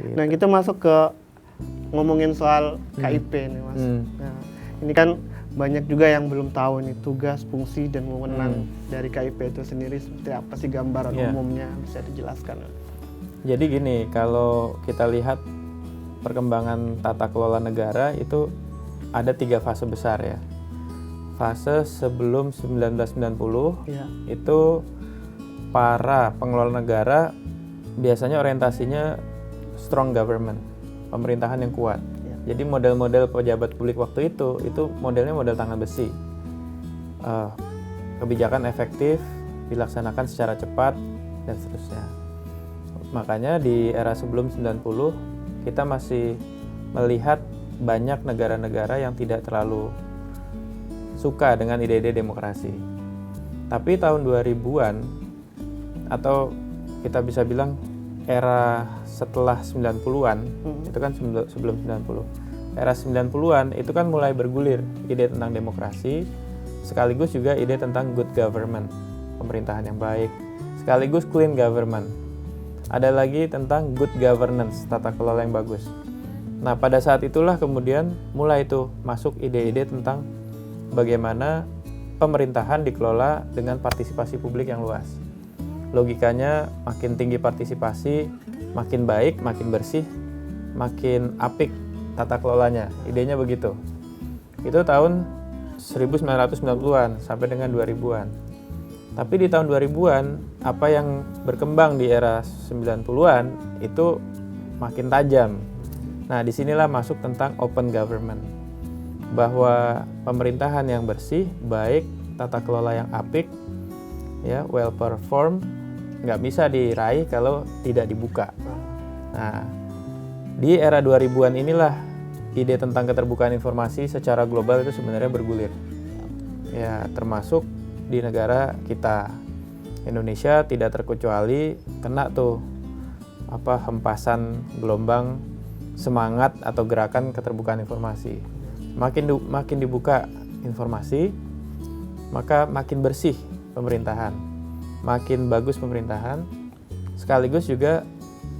Gitu. Nah kita masuk ke ngomongin soal KIP nih Mas. Nah, ini kan banyak juga yang belum tahu nih tugas, fungsi, dan wewenang dari KIP itu sendiri seperti apa sih gambaran umumnya, bisa dijelaskan? Jadi gini, kalau kita lihat perkembangan tata kelola negara itu ada 3 fase besar ya. Fase sebelum 1990 itu para pengelola negara biasanya orientasinya strong government, pemerintahan yang kuat. Jadi model-model pejabat publik waktu itu modelnya model tangan besi. Kebijakan efektif, dilaksanakan secara cepat, dan seterusnya. Makanya di era sebelum 90, kita masih melihat banyak negara-negara yang tidak terlalu suka dengan ide-ide demokrasi. Tapi tahun 2000-an, atau kita bisa bilang era setelah 90-an, itu kan sebelum 90. Era 90-an itu kan mulai bergulir ide tentang demokrasi, sekaligus juga ide tentang good government, pemerintahan yang baik, sekaligus clean government. Ada lagi tentang good governance, tata kelola yang bagus. Nah, pada saat itulah kemudian mulai itu masuk ide-ide tentang bagaimana pemerintahan dikelola dengan partisipasi publik yang luas. Logikanya makin tinggi partisipasi, makin baik, makin bersih, makin apik tata kelolanya. Idenya begitu. Itu tahun 1990-an sampai dengan 2000-an. Tapi di tahun 2000-an, apa yang berkembang di era 90-an itu makin tajam. Nah, disinilah masuk tentang open government. Bahwa pemerintahan yang bersih, baik, tata kelola yang apik, ya, well performed, nggak bisa diraih kalau tidak dibuka. Nah, di era 2000-an inilah ide tentang keterbukaan informasi secara global itu sebenarnya bergulir. Ya, termasuk di negara kita. Indonesia tidak terkecuali kena tuh hempasan gelombang semangat atau gerakan keterbukaan informasi. Makin dibuka informasi, maka makin bersih pemerintahan. Makin bagus pemerintahan, sekaligus juga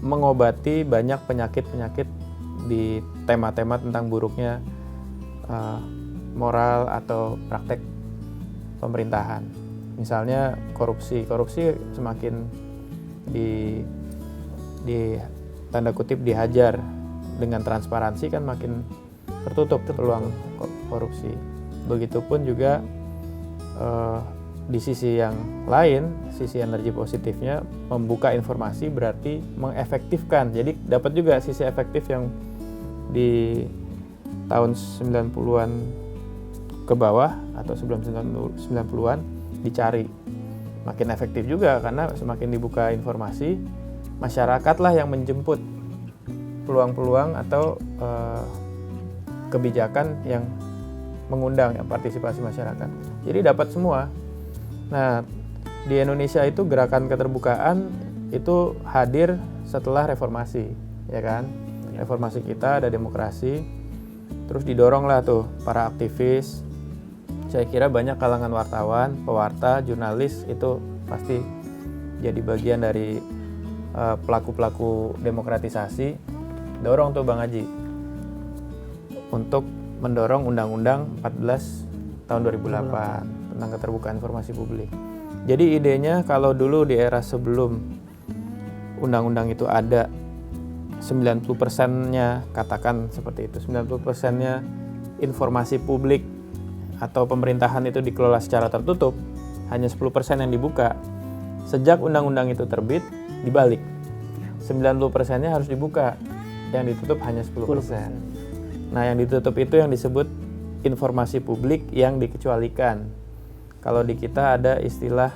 mengobati banyak penyakit-penyakit di tema-tema tentang buruknya moral atau praktek pemerintahan. Misalnya korupsi semakin di tanda kutip dihajar, dengan transparansi kan makin tertutup peluang korupsi. Begitupun juga di sisi yang lain, sisi energi positifnya, membuka informasi berarti mengefektifkan. Jadi dapat juga sisi efektif yang di tahun 90-an ke bawah atau sebelum 90-an dicari. Makin efektif juga karena semakin dibuka informasi, masyarakatlah yang menjemput peluang-peluang atau kebijakan yang mengundang partisipasi masyarakat. Jadi dapat semua. Nah, di Indonesia itu gerakan keterbukaan itu hadir setelah reformasi, ya kan? Reformasi kita ada demokrasi, terus didoronglah tuh para aktivis. Saya kira banyak kalangan wartawan, pewarta, jurnalis itu pasti jadi bagian dari pelaku-pelaku demokratisasi. Dorong tuh Bang Haji untuk mendorong Undang-Undang 14 tahun 2008 tentang keterbukaan informasi publik. Jadi idenya kalau dulu di era sebelum undang-undang itu ada 90%-nya, katakan seperti itu, 90%-nya informasi publik atau pemerintahan itu dikelola secara tertutup, hanya 10% yang dibuka. Sejak undang-undang itu terbit, dibalik. 90%-nya harus dibuka, yang ditutup hanya 10%. Nah, yang ditutup itu yang disebut informasi publik yang dikecualikan. Kalau di kita ada istilah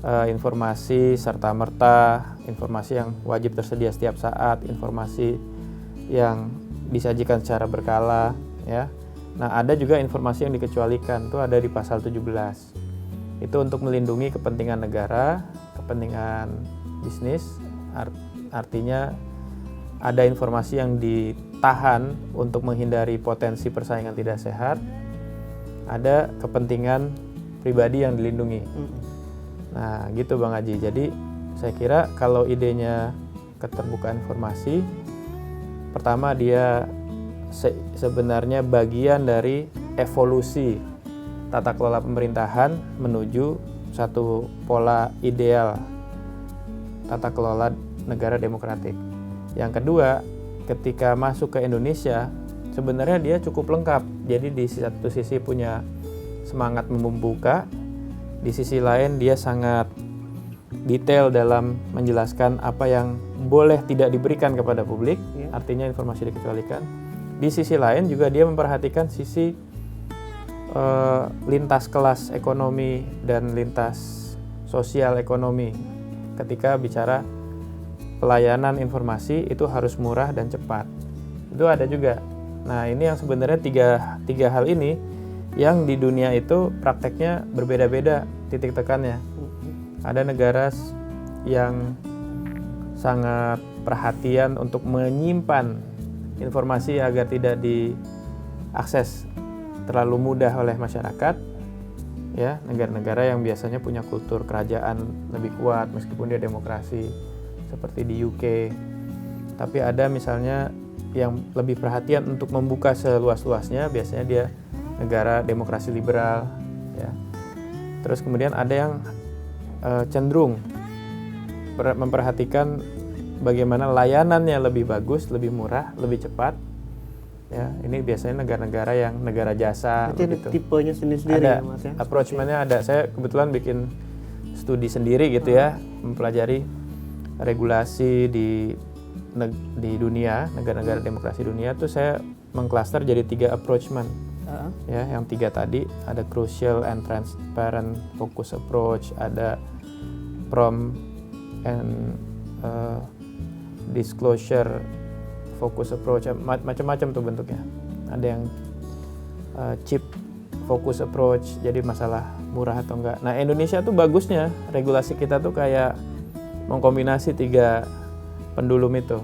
informasi serta-merta, informasi yang wajib tersedia setiap saat, informasi yang disajikan secara berkala, ya. Nah, ada juga informasi yang dikecualikan, itu ada di pasal 17. Itu untuk melindungi kepentingan negara, kepentingan bisnis, artinya ada informasi yang ditahan untuk menghindari potensi persaingan tidak sehat, ada kepentingan pribadi yang dilindungi. Nah, gitu Bang Haji. Jadi saya kira kalau idenya keterbukaan informasi Pertama, dia sebenarnya bagian dari evolusi tata kelola pemerintahan menuju satu pola ideal tata kelola negara demokratik. Yang kedua, ketika masuk ke Indonesia, sebenarnya dia cukup lengkap. Jadi di satu sisi punya semangat membuka, di sisi lain dia sangat detail dalam menjelaskan apa yang boleh tidak diberikan kepada publik, artinya informasi dikecualikan. Di sisi lain juga dia memperhatikan sisi lintas kelas ekonomi dan lintas sosial ekonomi. Ketika bicara pelayanan informasi itu harus murah dan cepat, itu ada juga. Nah, ini yang sebenarnya tiga hal ini yang di dunia itu prakteknya berbeda-beda titik tekannya. Ada negara yang sangat perhatian untuk menyimpan informasi agar tidak diakses terlalu mudah oleh masyarakat. Ya, negara-negara yang biasanya punya kultur kerajaan lebih kuat meskipun dia demokrasi, seperti di UK. Tapi ada misalnya yang lebih perhatian untuk membuka seluas-luasnya, biasanya dia negara demokrasi liberal, ya. Terus kemudian ada yang cenderung memperhatikan bagaimana layanannya lebih bagus, lebih murah, lebih cepat. Ya, ini biasanya negara-negara yang negara jasa. Berarti begitu. ada tipenya sendiri-sendiri Ada, ya, Mas ya? approach-nya ada. Saya kebetulan bikin studi sendiri gitu ya, mempelajari regulasi di dunia, negara-negara demokrasi dunia tuh saya mengklaster jadi 3 approachment. Ya, yang 3 tadi ada crucial and transparent focus approach, ada prompt and disclosure focus approach, macam-macam tuh bentuknya. Ada yang cheap focus approach, jadi masalah murah atau enggak. Nah, Indonesia tuh bagusnya regulasi kita tuh kayak mengkombinasi 3 pendulum itu.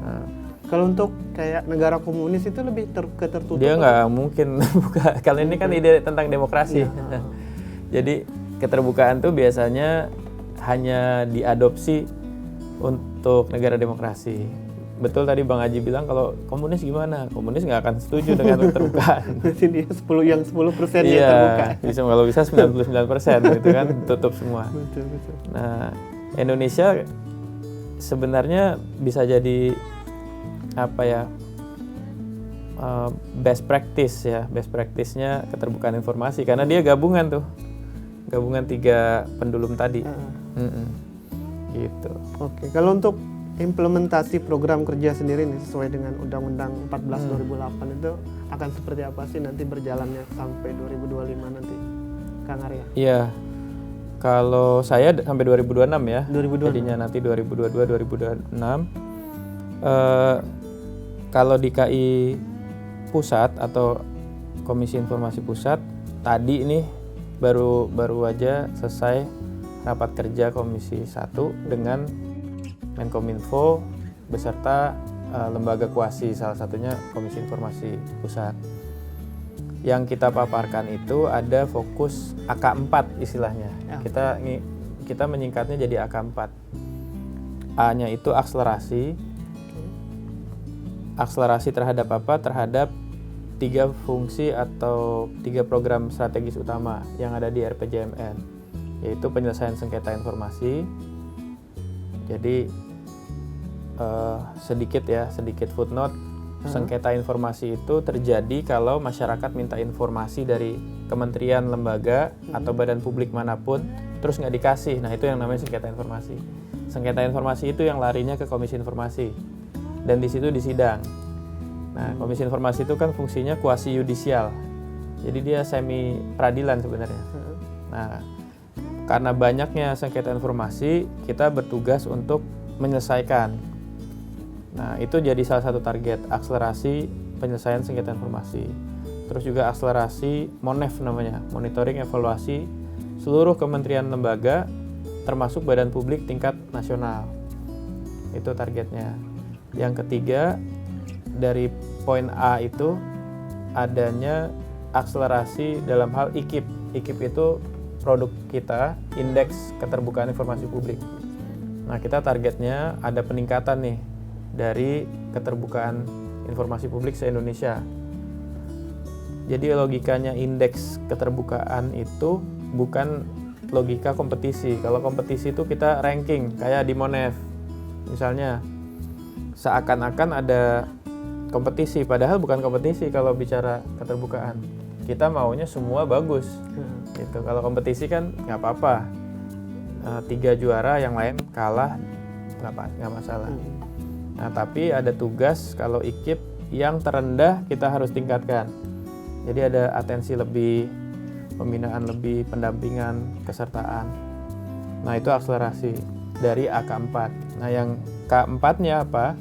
Nah, kalau untuk kayak negara komunis itu lebih tertutup. Dia nggak mungkin buka. Kalau ini kan ide tentang demokrasi. Iya. Jadi keterbukaan tuh biasanya hanya diadopsi untuk negara demokrasi. Betul tadi Bang Aji bilang kalau komunis gimana? Komunis nggak akan setuju dengan keterbukaan. Berarti dia 10% yang Iya, terbuka. bisa kalau bisa 99% gitu kan, tutup semua. Betul. Nah, Indonesia sebenarnya bisa jadi apa ya, best practice ya, best practice-nya keterbukaan informasi karena dia gabungan 3 pendulum tadi. Gitu. Oke, kalau untuk implementasi program kerja sendiri nih sesuai dengan Undang-Undang 14 2008 itu akan seperti apa sih nanti berjalannya sampai 2025 nanti, Kang Arya? Iya. Kalau saya sampai 2026 ya. 2026. Jadinya nanti 2022 2026. Kalau di KI Pusat atau Komisi Informasi Pusat tadi ini baru aja selesai rapat kerja Komisi 1 dengan Menkominfo beserta lembaga kuasi, salah satunya Komisi Informasi Pusat. Yang kita paparkan itu ada fokus AK4 istilahnya. Ya. Kita menyingkatnya jadi AK4. A-nya itu akselerasi. Akselerasi terhadap apa? Terhadap 3 fungsi atau 3 program strategis utama yang ada di RPJMN, yaitu penyelesaian sengketa informasi. Jadi sedikit footnote, sengketa informasi itu terjadi kalau masyarakat minta informasi dari kementerian, lembaga, atau badan publik manapun, terus nggak dikasih. Nah, itu yang namanya sengketa informasi. Sengketa informasi itu yang larinya ke Komisi Informasi, dan di situ disidang. Nah, Komisi Informasi itu kan fungsinya kuasi yudisial, jadi dia semi peradilan sebenarnya. Nah, karena banyaknya sengketa informasi, kita bertugas untuk menyelesaikan. Nah, itu jadi salah satu target, akselerasi penyelesaian sengketa informasi. Terus juga akselerasi MONEF namanya, monitoring evaluasi seluruh kementerian lembaga termasuk badan publik tingkat nasional. Itu targetnya. Yang ketiga, dari poin A itu adanya akselerasi dalam hal IKIP. IKIP itu produk kita, Indeks Keterbukaan Informasi Publik. Nah, kita targetnya ada peningkatan nih dari keterbukaan informasi publik se-Indonesia. Jadi logikanya indeks keterbukaan itu bukan logika kompetisi. Kalau kompetisi itu kita ranking kayak di Monef. Misalnya seakan-akan ada kompetisi, padahal bukan kompetisi kalau bicara keterbukaan. Kita maunya semua bagus. Gitu. Kalau kompetisi kan nggak apa-apa. 3 juara, yang lain kalah, nggak masalah. Nah, tapi ada tugas kalau IKIP yang terendah kita harus tingkatkan. Jadi ada atensi lebih, pembinaan lebih, pendampingan, kesertaan. Nah, itu akselerasi dari AK4. Nah, yang K4-nya apa?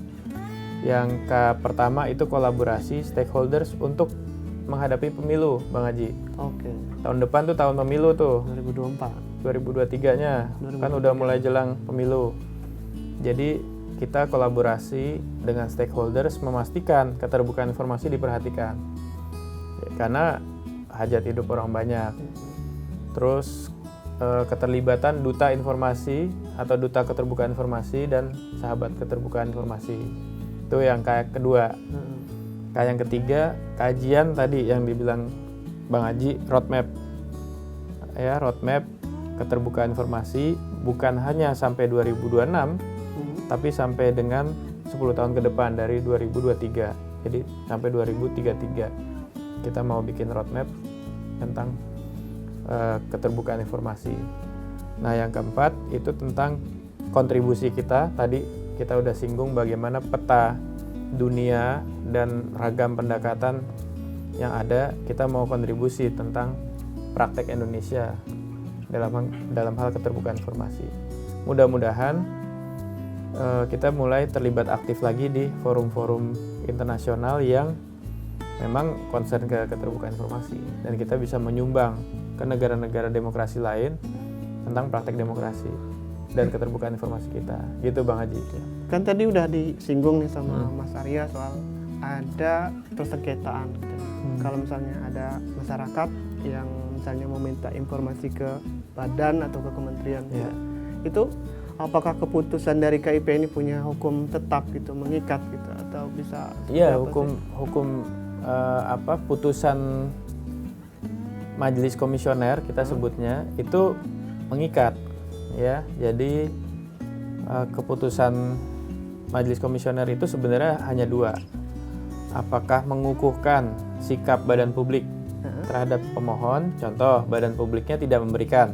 Yang K pertama itu kolaborasi stakeholders untuk menghadapi pemilu, Bang Haji. Oke. Tahun depan tuh tahun pemilu tuh. 2024. 2023-nya. Kan udah mulai jelang pemilu. Jadi kita kolaborasi dengan stakeholders memastikan keterbukaan informasi diperhatikan. Karena hajat hidup orang banyak. Terus keterlibatan duta informasi atau duta keterbukaan informasi dan sahabat keterbukaan informasi. Itu yang kayak kedua. Kayak yang ketiga, kajian tadi yang dibilang Bang Haji, roadmap. Ya, roadmap keterbukaan informasi bukan hanya sampai 2026, tapi sampai dengan 10 tahun ke depan dari 2023. Jadi sampai 2033. Kita mau bikin roadmap tentang keterbukaan informasi. Nah, yang keempat itu tentang kontribusi kita. Tadi kita udah singgung bagaimana peta dunia dan ragam pendekatan yang ada. Kita mau kontribusi tentang praktek Indonesia dalam hal keterbukaan informasi. Mudah-mudahan kita mulai terlibat aktif lagi di forum-forum internasional yang memang concern ke keterbukaan informasi, dan kita bisa menyumbang ke negara-negara demokrasi lain tentang praktek demokrasi dan keterbukaan informasi kita. Gitu Bang Haji. Kan tadi udah disinggung nih sama Mas Arya soal ada persengketaan gitu. Kalau misalnya ada masyarakat yang misalnya meminta informasi ke badan atau ke kementerian, itu apakah keputusan dari KIP ini punya hukum tetap gitu, mengikat gitu, atau bisa? Iya, hukum putusan majelis komisioner kita sebutnya itu mengikat, ya. Jadi keputusan majelis komisioner itu sebenarnya hanya 2. Apakah mengukuhkan sikap badan publik terhadap pemohon, contoh badan publiknya tidak memberikan.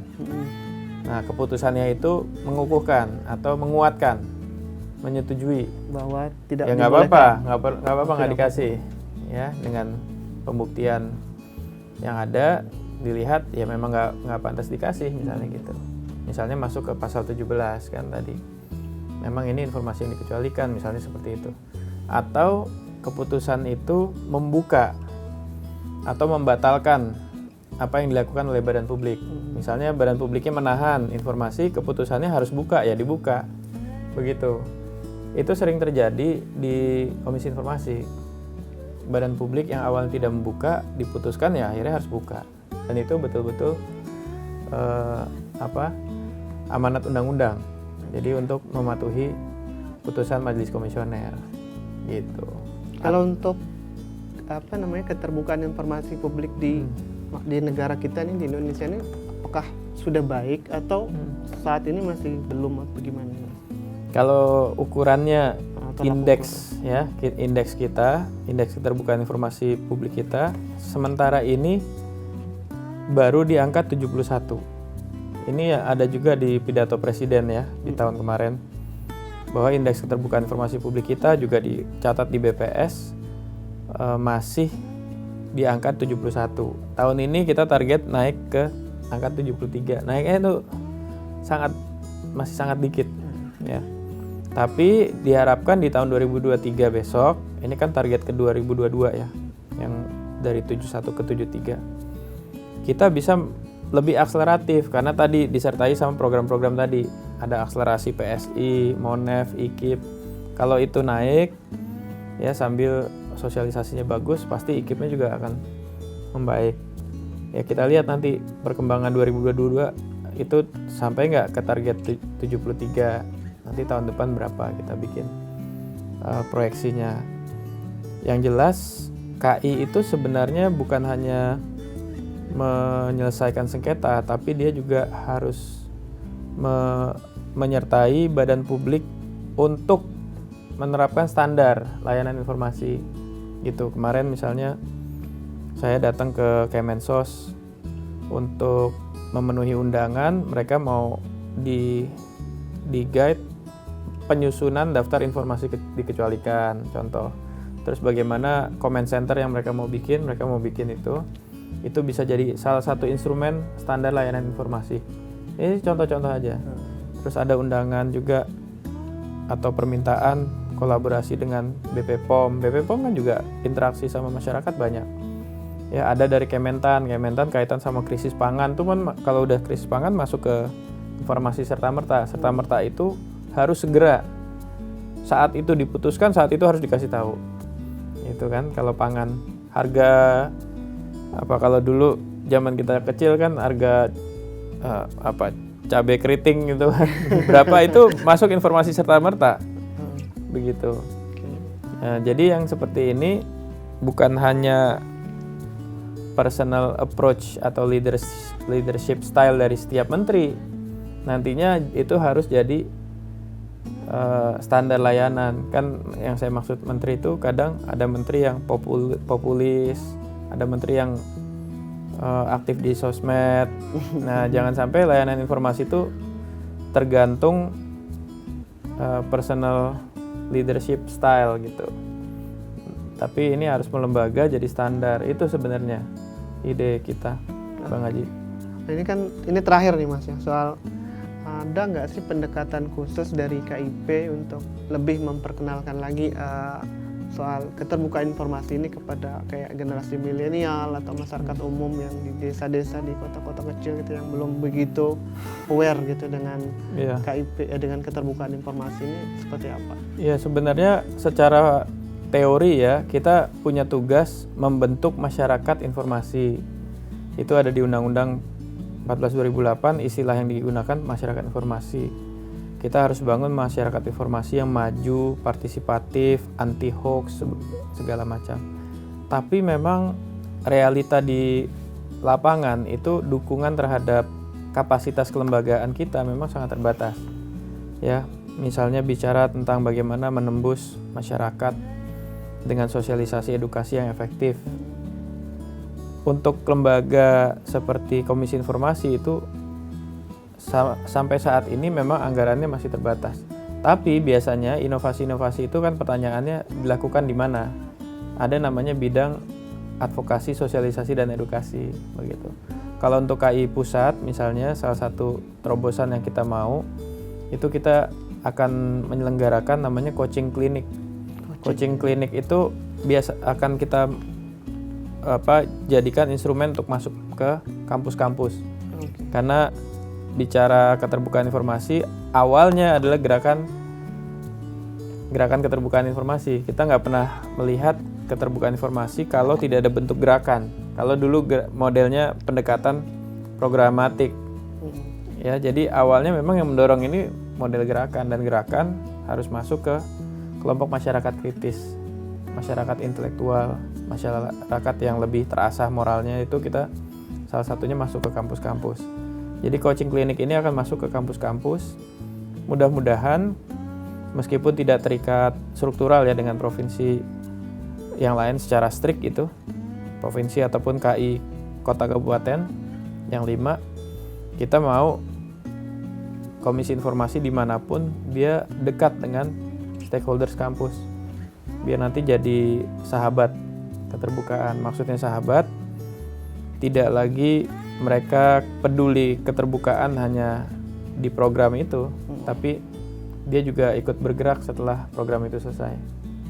Nah, keputusannya itu mengukuhkan atau menguatkan, menyetujui bahwa tidak. Ya nggak apa-apa nggak dikasih, ya, dengan pembuktian yang ada dilihat ya memang nggak pantas dikasih, misalnya gitu. Misalnya masuk ke pasal 17 kan tadi, memang ini informasi yang dikecualikan, misalnya seperti itu. Atau keputusan itu membuka atau membatalkan apa yang dilakukan oleh badan publik. Misalnya badan publiknya menahan informasi, keputusannya harus buka, ya dibuka. Begitu. Itu sering terjadi di Komisi Informasi. Badan publik yang awalnya tidak membuka diputuskan, ya akhirnya harus buka. Dan itu betul-betul amanat undang-undang. Jadi untuk mematuhi putusan majelis komisioner. Gitu. Kalau untuk keterbukaan informasi publik di negara kita ini, di Indonesia ini, apakah sudah baik atau saat ini masih belum, atau gimana? Kalau ukurannya indeks kita, indeks keterbukaan informasi publik kita sementara ini baru di angka 71. Ini ada juga di pidato presiden ya di tahun kemarin, bahwa indeks keterbukaan informasi publik kita juga dicatat di BPS masih di angka 71. Tahun ini kita target naik ke angka 73. Naiknya itu masih sangat dikit, ya. Tapi diharapkan di tahun 2023 besok, ini kan target ke 2022 ya, yang dari 71 ke 73. Kita bisa lebih akseleratif karena tadi disertai sama program-program tadi. Ada akselerasi PSI, Monef, IKIP. Kalau itu naik, ya sambil sosialisasinya bagus, pasti IKIP-nya juga akan membaik. Ya kita lihat nanti perkembangan 2022 itu sampai nggak ke target 73. Nanti tahun depan berapa kita bikin proyeksinya. Yang jelas KI itu sebenarnya bukan hanya menyelesaikan sengketa, tapi dia juga harus menyertai badan publik untuk menerapkan standar layanan informasi gitu. Kemarin misalnya saya datang ke Kemensos untuk memenuhi undangan, mereka mau di guide penyusunan daftar informasi dikecualikan, contoh. Terus bagaimana comment center yang mereka mau bikin itu bisa jadi salah satu instrumen standar layanan informasi. Ini contoh-contoh aja. Terus ada undangan juga atau permintaan kolaborasi dengan BP POM. BP POM kan juga interaksi sama masyarakat banyak. Ya, ada dari Kementan kaitan sama krisis pangan. Tuh kan kalau udah krisis pangan masuk ke informasi serta-merta. Serta-merta itu harus segera. Saat itu diputuskan, saat itu harus dikasih tahu. Itu kan kalau pangan harga kalau dulu zaman kita kecil kan harga cabai keriting gitu kan berapa itu masuk informasi serta-merta begitu. Nah, jadi yang seperti ini bukan hanya personal approach atau leadership style dari setiap menteri, nantinya itu harus jadi standar layanan. Kan yang saya maksud menteri itu kadang ada menteri yang populis, ada menteri yang aktif di sosmed. Nah, jangan sampai layanan informasi itu tergantung personal leadership style gitu. Tapi ini harus melembaga jadi standar. Itu sebenarnya ide kita, Bang Haji. Ini terakhir nih Mas ya, soal ada nggak sih pendekatan khusus dari KIP untuk lebih memperkenalkan lagi soal keterbukaan informasi ini kepada kayak generasi milenial atau masyarakat umum yang di desa-desa, di kota-kota kecil gitu yang belum begitu aware gitu dengan KIP, dengan keterbukaan informasi ini seperti apa? Iya, sebenarnya secara teori ya kita punya tugas membentuk masyarakat informasi. Itu ada di Undang-Undang 14 2008, istilah yang digunakan masyarakat informasi. Kita harus bangun masyarakat informasi yang maju, partisipatif, anti hoax, segala macam. Tapi memang realita di lapangan itu dukungan terhadap kapasitas kelembagaan kita memang sangat terbatas. Ya, misalnya bicara tentang bagaimana menembus masyarakat dengan sosialisasi edukasi yang efektif. Untuk lembaga seperti Komisi Informasi itu sampai saat ini memang anggarannya masih terbatas. Tapi biasanya inovasi-inovasi itu kan pertanyaannya dilakukan di mana? Ada namanya bidang advokasi, sosialisasi, dan edukasi begitu. Kalau untuk KI pusat misalnya salah satu terobosan yang kita mau itu kita akan menyelenggarakan namanya coaching clinic. Coaching clinic itu biasa akan kita jadikan instrumen untuk masuk ke kampus-kampus. Karena bicara keterbukaan informasi awalnya adalah gerakan keterbukaan informasi. Kita nggak pernah melihat keterbukaan informasi kalau tidak ada bentuk gerakan. Kalau dulu modelnya pendekatan programatik, ya. Jadi awalnya memang yang mendorong ini model gerakan, dan gerakan harus masuk ke kelompok masyarakat kritis, masyarakat intelektual, masyarakat yang lebih terasah moralnya. Itu kita salah satunya masuk ke kampus-kampus. Jadi coaching klinik ini akan masuk ke kampus-kampus. Mudah-mudahan meskipun tidak terikat struktural ya dengan provinsi yang lain secara strict itu, provinsi ataupun KI kota kabupaten yang 5, kita mau komisi informasi dimanapun dia dekat dengan stakeholders kampus. Biar nanti jadi sahabat keterbukaan. Maksudnya sahabat, tidak lagi mereka peduli keterbukaan hanya di program itu, tapi dia juga ikut bergerak setelah program itu selesai.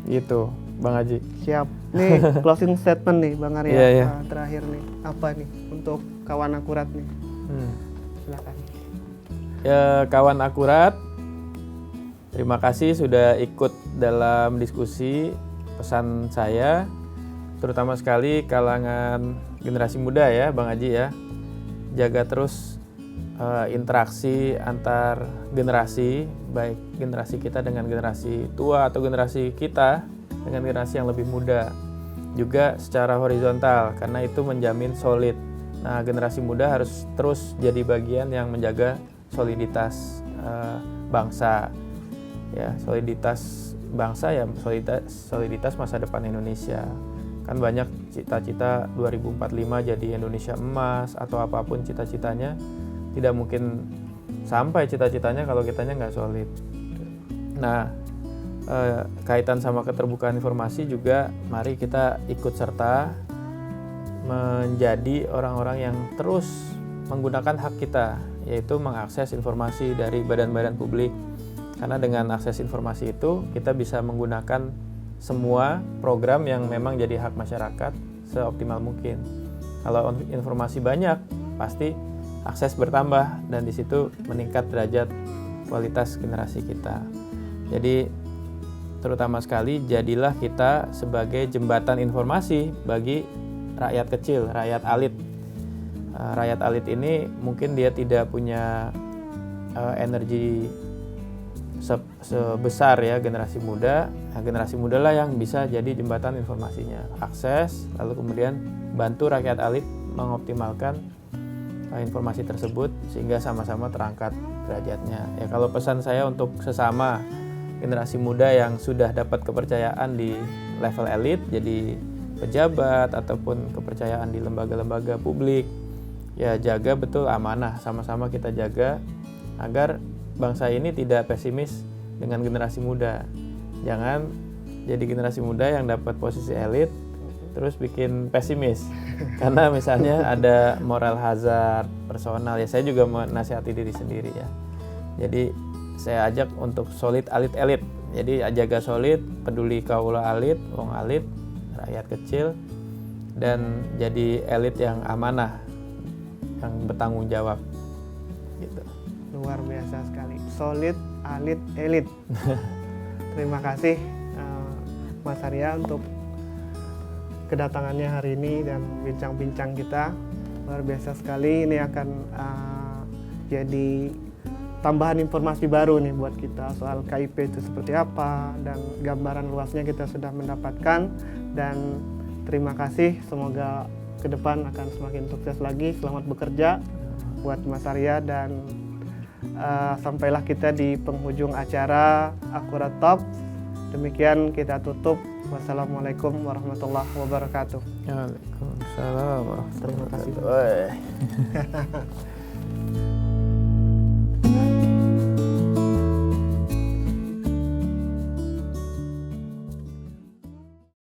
Gitu, Bang Haji. Siap. Nih closing statement nih, Bang Arya. Yeah. Terakhir nih, apa nih untuk kawan akurat nih? Silakan. Ya, kawan akurat, terima kasih sudah ikut dalam diskusi. Pesan saya, terutama sekali kalangan generasi muda ya, Bang Haji ya, jaga terus interaksi antar generasi, baik generasi kita dengan generasi tua atau generasi kita dengan generasi yang lebih muda. Juga secara horizontal, karena itu menjamin solid. Nah, generasi muda harus terus jadi bagian yang menjaga soliditas bangsa. Ya, soliditas bangsa ya soliditas masa depan Indonesia. Kan banyak cita-cita 2045 jadi Indonesia emas atau apapun cita-citanya, tidak mungkin sampai cita-citanya kalau kitanya nggak solid. Nah, kaitan sama keterbukaan informasi juga, mari kita ikut serta menjadi orang-orang yang terus menggunakan hak kita, yaitu mengakses informasi dari badan-badan publik. Karena dengan akses informasi itu, kita bisa menggunakan semua program yang memang jadi hak masyarakat seoptimal mungkin. Kalau informasi banyak, pasti akses bertambah dan di situ meningkat derajat kualitas generasi kita. Jadi terutama sekali jadilah kita sebagai jembatan informasi bagi rakyat kecil, rakyat alit. Rakyat alit ini mungkin dia tidak punya energi sebesar ya generasi muda. Nah, generasi muda lah yang bisa jadi jembatan informasinya, akses, lalu kemudian bantu rakyat alit mengoptimalkan informasi tersebut sehingga sama-sama terangkat derajatnya. Ya, kalau pesan saya untuk sesama generasi muda yang sudah dapat kepercayaan di level elit, jadi pejabat ataupun kepercayaan di lembaga-lembaga publik, ya jaga betul amanah, sama-sama kita jaga agar bangsa ini tidak pesimis dengan generasi muda. Jangan jadi generasi muda yang dapat posisi elit terus bikin pesimis. Karena misalnya ada moral hazard personal, ya saya juga menasihati diri sendiri ya. Jadi saya ajak untuk solid alit elit. Jadi jaga solid, peduli kaula alit, wong alit, rakyat kecil, dan jadi elit yang amanah, yang bertanggung jawab. Gitu. Luar biasa sekali, solid alit elit. Terima kasih Mas Arya untuk kedatangannya hari ini dan bincang-bincang kita. Luar biasa sekali, ini akan jadi tambahan informasi baru nih buat kita soal KIP itu seperti apa, dan gambaran luasnya kita sudah mendapatkan. Dan terima kasih, semoga ke depan akan semakin sukses lagi. Selamat bekerja buat Mas Arya, dan sampailah kita di penghujung acara Akurat Talk. Demikian kita tutup. Wassalamualaikum warahmatullahi wabarakatuh. Waalaikumsalam warahmatullahi Terima kasih. wabarakatuh.